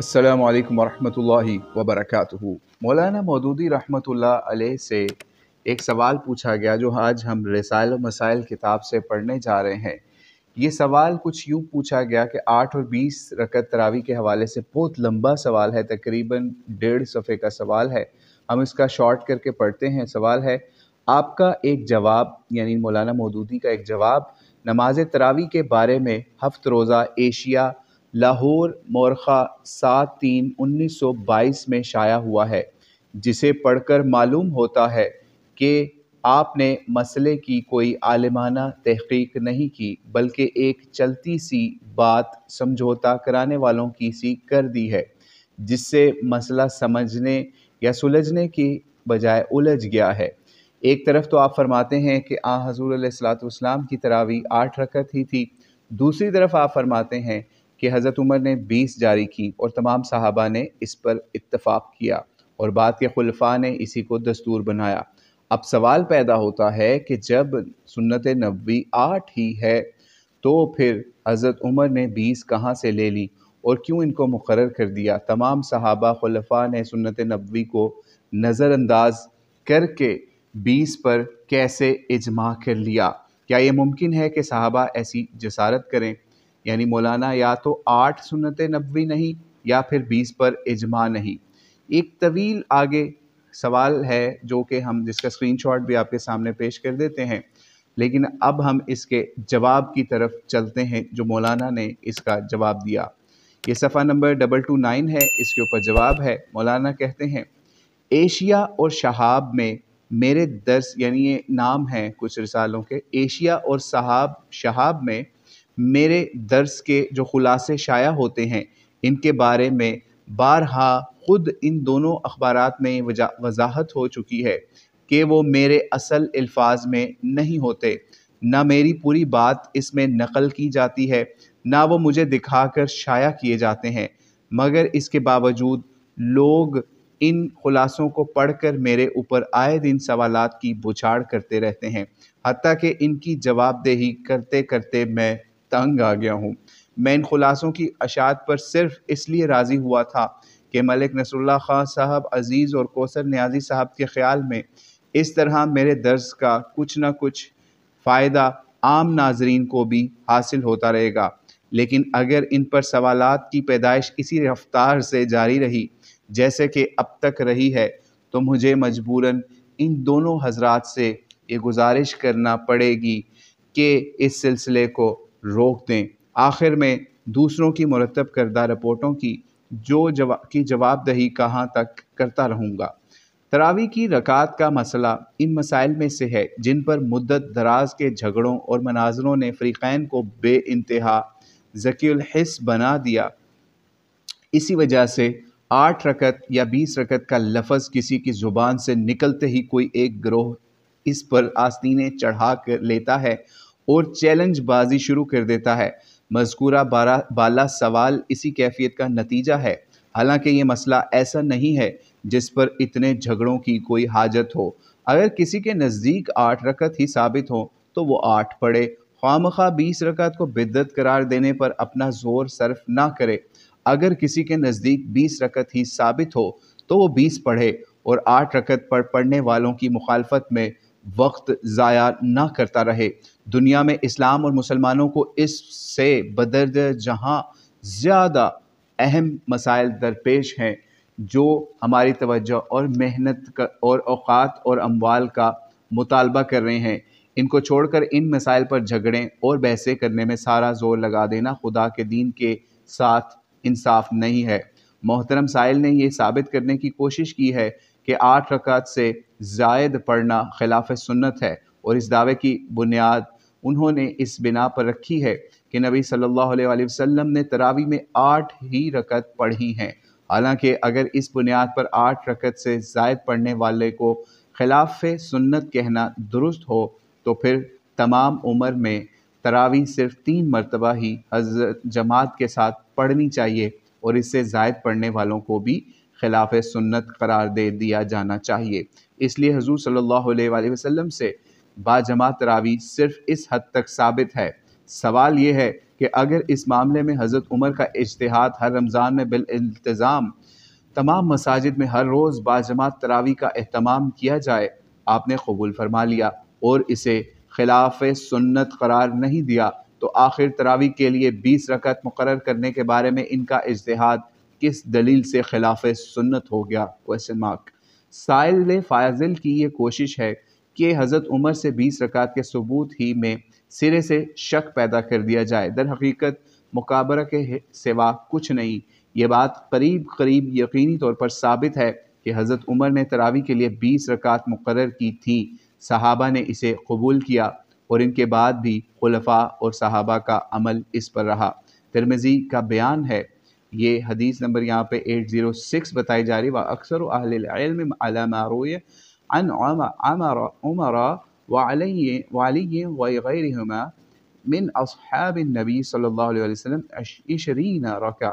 अस्सलामु अलैकुम वरहमतुल्लाहि वबरकातुहू। मौलाना मौदूदी रहमतुल्लाह अलैह से एक सवाल पूछा गया जो आज हम रिसाइल व मसाइल किताब से पढ़ने जा रहे हैं। ये सवाल कुछ यूँ पूछा गया कि 8 और 20 रकत तरावी के हवाले से बहुत लंबा सवाल है, तकरीबन 1.5 सफ़े का सवाल है। हम इसका शॉर्ट करके पढ़ते हैं। सवाल है, आपका एक जवाब यानी मौलाना मौदूदी का एक जवाब नमाज तरावी के बारे में हफ्त रोज़ा एशिया लाहौर मोरखा 7/3/1922 में शाया हुआ है, जिसे पढ़कर मालूम होता है कि आपने मसले की कोई आलिमाना तहकीक नहीं की, बल्कि एक चलती सी बात समझौता कराने वालों की सी कर दी है, जिससे मसला समझने या सुलझने की बजाय उलझ गया है। एक तरफ तो आप फरमाते हैं कि हज़ूर अलैहिस्सलातु वस्सलाम की तरावी 8 रकत ही थी, दूसरी तरफ आप फरमाते हैं कि हज़रत उमर ने 20 जारी की और तमाम सहाबा ने इस पर इत्तफ़ाक़ किया और बाद के खुलफ़ा ने इसी को दस्तूर बनाया। अब सवाल पैदा होता है कि जब सुन्नत नबवी 8 ही है तो फिर हज़रत उमर ने 20 कहाँ से ले ली और क्यों इनको मुकर्रर कर दिया? तमाम सहाबा खुलफ़ा ने सुन्नत नबवी को नज़रअंदाज करके 20 पर कैसे इजमा कर लिया? क्या ये मुमकिन है कि सहाबा ऐसी जसारत करें? यानी मौलाना या तो 8 सुन्नत नबवी नहीं या फिर 20 पर इजमा नहीं। एक तवील आगे सवाल है जो कि हम जिसका स्क्रीनशॉट भी आपके सामने पेश कर देते हैं, लेकिन अब हम इसके जवाब की तरफ चलते हैं जो मौलाना ने इसका जवाब दिया। ये सफ़ा नंबर 229 है, इसके ऊपर जवाब है। मौलाना कहते हैं, एशिया और शहाब में मेरे दर्स यानी ये नाम हैं कुछ रिसालों के, एशिया और शहाब में मेरे दर्स के जो खुलासे शाया होते हैं, इनके बारे में बारहा खुद इन दोनों अखबारात में वजाहत हो चुकी है कि वो मेरे असल अल्फाज में नहीं होते, ना मेरी पूरी बात इसमें नकल की जाती है, ना वो मुझे दिखाकर शाया किए जाते हैं, मगर इसके बावजूद लोग इन खुलासों को पढ़कर मेरे ऊपर आए दिन सवालात की बुछाड़ करते रहते हैं, हत्ता कि इनकी जवाबदेही करते करते मैं तंग आ गया हूँ। मैं इन खुलासों की अशात पर सिर्फ इसलिए राज़ी हुआ था कि मलिक नसरुल्लाह खां साहब अज़ीज़ और कौसर नियाज़ी साहब के ख़्याल में इस तरह मेरे दर्स का कुछ न कुछ फ़ायदा आम नाज़रीन को भी हासिल होता रहेगा। लेकिन अगर इन पर सवालात की पैदाइश इसी रफ्तार से जारी रही जैसे कि अब तक रही है, तो मुझे मजबूरन इन दोनों हज़रात से ये गुजारिश करना पड़ेगी कि इस सिलसिले को रोक दें। आखिर में दूसरों की मुरतब करदा रिपोर्टों की जवाबदही कहाँ तक करता रहूँगा। तरावी की रकात का मसला इन मसाइल में से है जिन पर मुद्दत दराज के झगड़ों और मनाजरों ने फ़रीक़ैन को बेइंतहा ज़कीउल हिस्स बना दिया। इसी वजह से 8 रकत या 20 रकत का लफ्ज़ किसी की ज़ुबान से निकलते ही कोई एक गिरोह इस पर आस्तीनें चढ़ा कर लेता है और चैलेंज बाजी शुरू कर देता है। मज़कूरा बाला सवाल इसी कैफियत का नतीजा है। हालांकि ये मसला ऐसा नहीं है जिस पर इतने झगड़ों की कोई हाजत हो। अगर किसी के नज़दीक 8 रकत ही साबित हो तो वो 8 पढ़े, ख्वामखा 20 रकत को बिद्दत करार देने पर अपना ज़ोर सर्फ ना करे। अगर किसी के नज़दीक 20 रकत ही साबित हो तो वो 20 पढ़े और 8 रकत पढ़ने वालों की मुखालफत में वक्त ज़ाया ना करता रहे। दुनिया में इस्लाम और मुसलमानों को इससे बदरज जहाँ ज़्यादा अहम मसाइल दरपेश हैं जो हमारी तवज्जो और मेहनत और औक़ात और अम्वाल का मुतालबा कर रहे हैं। इनको छोड़कर इन मसाइल पर झगड़ें और बहसें करने में सारा ज़ोर लगा देना खुदा के दीन के साथ इंसाफ नहीं है। मोहतरम साइल ने यह साबित करने की कोशिश की है कि 8 रकात से ज़ायद पढ़ना खिलाफ सुन्नत है और इस दावे की बुनियाद उन्होंने इस बिना पर रखी है कि नबी सल्लल्लाहु अलैहि वसल्लम ने तरावी में 8 ही रकत पढ़ी हैं। हालांकि अगर इस बुनियाद पर 8 रकत से ज़ायद पढ़ने वाले को खिलाफ सुन्नत कहना दुरुस्त हो तो फिर तमाम उम्र में तरावी सिर्फ 3 मरतबा ही हज़रत जमात के साथ पढ़नी चाहिए और इससे ज़ायद पढ़ने वालों को भी खिलाफ सुन्नत करार दे दिया जाना चाहिए। इसलिए हुज़ूर सल्लल्लाहु अलैहि वसल्लम से बाजमात तरावी सिर्फ इस हद तक साबित है। सवाल ये है کہ اگر اس معاملے میں حضرت عمر کا اجتہاد ہر رمضان میں بالالتزام تمام مساجد میں ہر روز باجماعت تراویح کا اہتمام کیا جائے، آپ نے قبول فرما لیا اور اسے خلاف سنت قرار نہیں دیا، تو آخر تراویح کے لیے 20 رکعت مقرر کرنے کے بارے میں ان کا اجتہاد کس دلیل سے خلاف سنت ہو گیا؟ سائل فاضل کی یہ کوشش ہے کہ حضرت عمر سے 20 رکعت کے ثبوت ہی میں سرے سے شک پیدا کر دیا جائے، در حقیقت مکابرہ کے سوا کچھ نہیں۔ یہ بات قریب یقینی طور پر ثابت ہے کہ حضرت عمر نے تراویح کے لیے 20 رکعت مقرر کی تھیں، صحابہ نے اسے قبول کیا اور ان کے بعد بھی خلفاء اور صحابہ کا عمل اس پر رہا۔ ترمذی کا بیان ہے، یہ حدیث نمبر یہاں پہ 806 بتائی جا رہی، وَأَكْثَرُ أَهْلِ الْعِلْمِ عَلَى مَا رُوِيَ عَنْ عُمَرَ وَعَلِيٍّ وَغَيْرِهِمَا من اصحاب النبی صلی اللہ علیہ وسلم 20 رکعہ،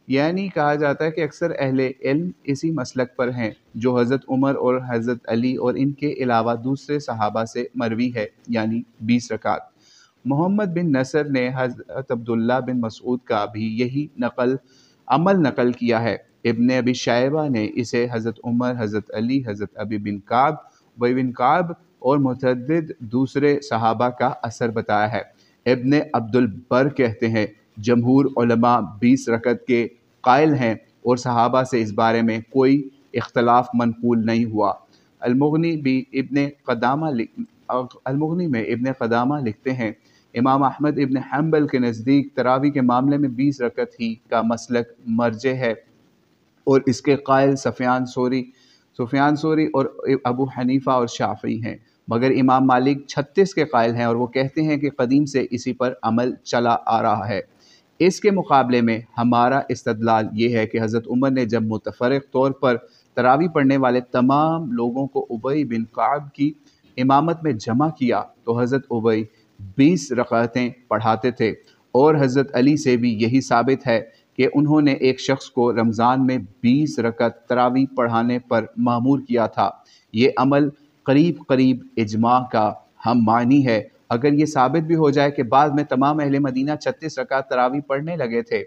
یعنی کہا جاتا ہے کہ اکثر اہل علم اسی مسلک پر ہیں جو حضرت عمر اور حضرت علی اور ان کے علاوہ دوسرے صحابہ سے مروی ہے، یعنی 20 رکعت۔ محمد بن نصر نے حضرت عبداللہ بن مسعود کا بھی یہی عمل نقل کیا ہے۔ ابن ابی شیبہ نے اسے حضرت عمر، حضرت علی، حضرت ابی بن کعب اور متعدد دوسرے صحابہ کا اثر بتایا ہے۔ ابن عبد البر کہتے ہیں جمہور علماء 20 رکعت کے قائل ہیں اور صحابہ سے اس بارے میں کوئی اختلاف منقول نہیں ہوا۔ المغنی میں ابن قدامہ لکھتے ہیں امام احمد ابن حنبل کے نزدیک تراویح کے معاملے میں 20 رکعت ہی کا مسلک مرجع ہے اور اس کے قائل سفیان ثوری اور ابو حنیفہ اور شافعی ہیں، مگر امام مالک 36 کے قائل ہیں اور وہ کہتے ہیں کہ قدیم سے اسی پر عمل چلا آ رہا ہے۔ اس کے مقابلے میں ہمارا استدلال یہ ہے کہ حضرت عمر نے جب متفرق طور پر تراویح پڑھنے والے تمام لوگوں کو ابی بن کعب کی امامت میں جمع کیا تو حضرت ابی 20 رکعتیں پڑھاتے تھے، اور حضرت علی سے بھی یہی ثابت ہے کہ انہوں نے ایک شخص کو رمضان میں 20 رکعت تراویح پڑھانے پر مأمور کیا تھا۔ یہ عمل قریب اجماع کا ہم معنی ہے۔ اگر یہ ثابت بھی ہو جائے کہ بعد میں تمام اہل مدینہ 36 رکعت تراویح پڑھنے لگے تھے،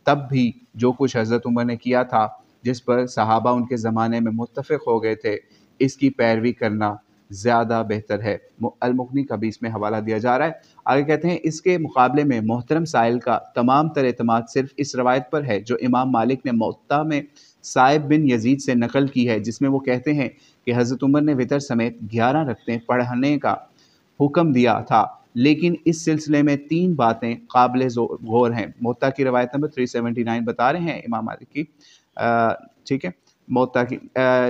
تب بھی جو کچھ حضرت عمر نے کیا تھا جس پر صحابہ ان کے زمانے میں متفق ہو گئے تھے، اس کی پیروی کرنا زیادہ بہتر ہے۔ المغنی کا بھی اس میں حوالہ دیا جا رہا ہے۔ آگے کہتے ہیں اس کے مقابلے میں محترم سائل کا تمام تر اعتماد صرف اس روایت پر ہے جو امام مالک نے موطا میں صائب بن یزید سے نقل کی ہے، جس میں وہ کہتے ہیں کہ حضرت عمر نے وتر سمیت 11 رکعتیں پڑھنے کا حکم دیا تھا، لیکن اس سلسلے میں 3 باتیں قابل غور ہیں۔ موطا کی روایت نمبر 379 بتا رہے ہیں امام مالک کی، ٹھیک ہے، موطا کی،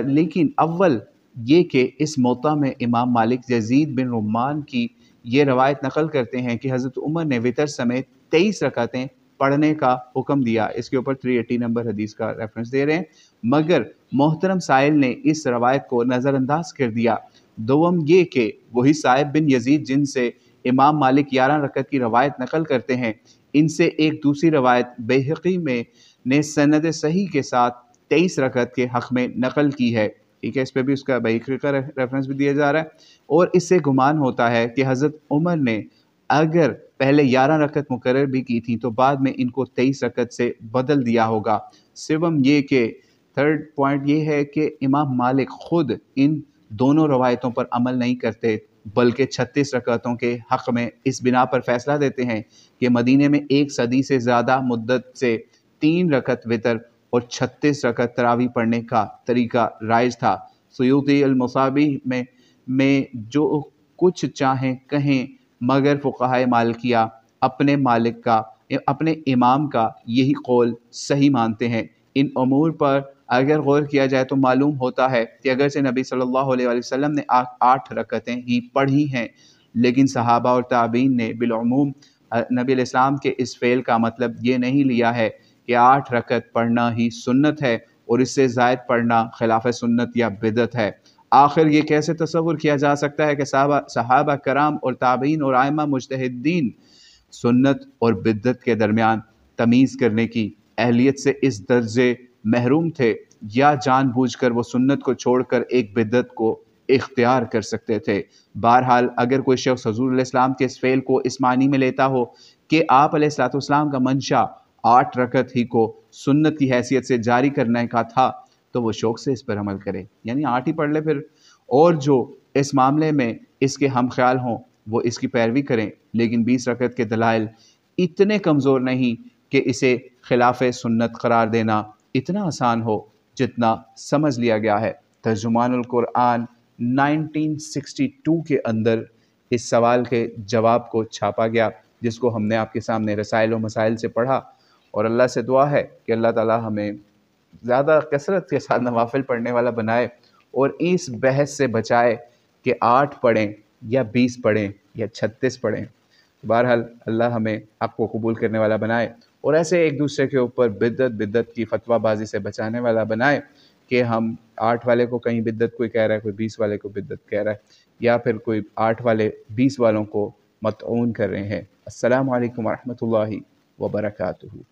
لیکن اول یہ کہ اس موطا میں امام مالک یزید بن رمان کی یہ روایت نقل کرتے ہیں کہ حضرت عمر نے وتر سمیت 23 رکعتیں پڑھنے کا حکم دیا۔ اس کے اوپر 380 نمبر حدیث کا ریفرنس دے رہے ہیں، مگر محترم سائل نے اس روایت کو نظر انداز کر دیا۔ دوم یہ کہ وہی صائب بن یزید جن سے امام مالک 11 رکعت کی روایت نقل کرتے ہیں، ان سے ایک دوسری روایت بیہقی میں نے سند صحیح کے ساتھ 23 رکعت کے حق میں نقل کی ہے، ٹھیک ہے، اس پہ بھی اس کا بیہقی کا ریفرنس بھی دیا جا رہا ہے، اور اس سے گمان ہوتا ہے کہ حضرت عمر نے اگر پہلے 11 رکعت مقرر بھی کی تھی تو بعد میں ان کو 23 رکعت سے بدل دیا ہوگا۔ سوم یہ کہ تھرڈ پوائنٹ یہ ہے کہ امام مالک خود ان دونوں روایتوں پر عمل نہیں کرتے، بلکہ 36 رکعتوں کے حق میں اس بنا پر فیصلہ دیتے ہیں کہ مدینے میں 1 صدی سے زیادہ مدت سے 3 رکعت وتر اور 36 رکعت تراویح پڑھنے کا طریقہ رائج تھا۔ سیوطی المصابیح میں جو کچھ چاہیں کہیں، مگر فقہائے مالکیہ اپنے امام کا یہی قول صحیح مانتے ہیں۔ ان امور پر اگر غور کیا جائے تو معلوم ہوتا ہے کہ اگرچہ نبی صلی اللہ علیہ وسلم نے 8 رکعتیں ہی پڑھی ہیں، لیکن صحابہ اور تابعین نے بالعموم نبی علیہ السلام کے اس فعل کا مطلب یہ نہیں لیا ہے کہ 8 رکعت پڑھنا ہی سنت ہے اور اس سے زائد پڑھنا خلاف سنت یا بدعت ہے۔ آخر یہ کیسے تصور کیا جا سکتا ہے کہ صحابہ کرام اور تابعین اور ائمہ مجتہدین سنت اور بدعت کے درمیان تمیز کرنے کی اہلیت سے اس درجے محروم تھے، یا جان بوجھ کر وہ سنت کو چھوڑ کر ایک بدعت کو اختیار کر سکتے تھے؟ بہرحال اگر کوئی شخص حضور علیہ السلام کے اس فعل کو اس معنی میں لیتا ہو کہ آپ अलैहिस्सलाम का मंशा 8 रकत ही को सुन्नत की हैसियत से जारी करने का था, तो वो शौक़ से इस पर अमल करे, यानी 8 ही पढ़ ले फिर। और जो इस मामले में इसके हम ख्याल हों वो इसकी पैरवी करें, लेकिन 20 रकत के दलाइल इतने कमज़ोर नहीं कि इसे खिलाफ सुन्नत करार देना इतना आसान हो जितना समझ लिया गया है। तर्जुमानुल कुरान 1962 के अंदर इस सवाल के जवाब को छापा गया, जिसको हमने आपके सामने रसाइल व मसाइल से पढ़ा। और अल्लाह से दुआ है कि अल्लाह ताला हमें ज़्यादा कसरत के साथ नवाफिल पढ़ने वाला बनाए और इस बहस से बचाए कि 8 पढ़ें या 20 पढ़ें या 36 पढ़ें। बहरहाल अल्लाह हमें हक़ को कबूल करने वाला बनाए और ऐसे एक दूसरे के ऊपर बिद्दत की फतवाबाजी से बचाने वाला बनाए कि हम 8 वाले को कहीं बिद्दत कोई कह रहा है, कोई 20 वाले को बिद्दत कह रहा है, या फिर कोई 8 वाले 20 वालों को मतऊन कर रहे हैं। अस्सलामु अलैकुम व रहमतुल्लाहि व बरकातुहू।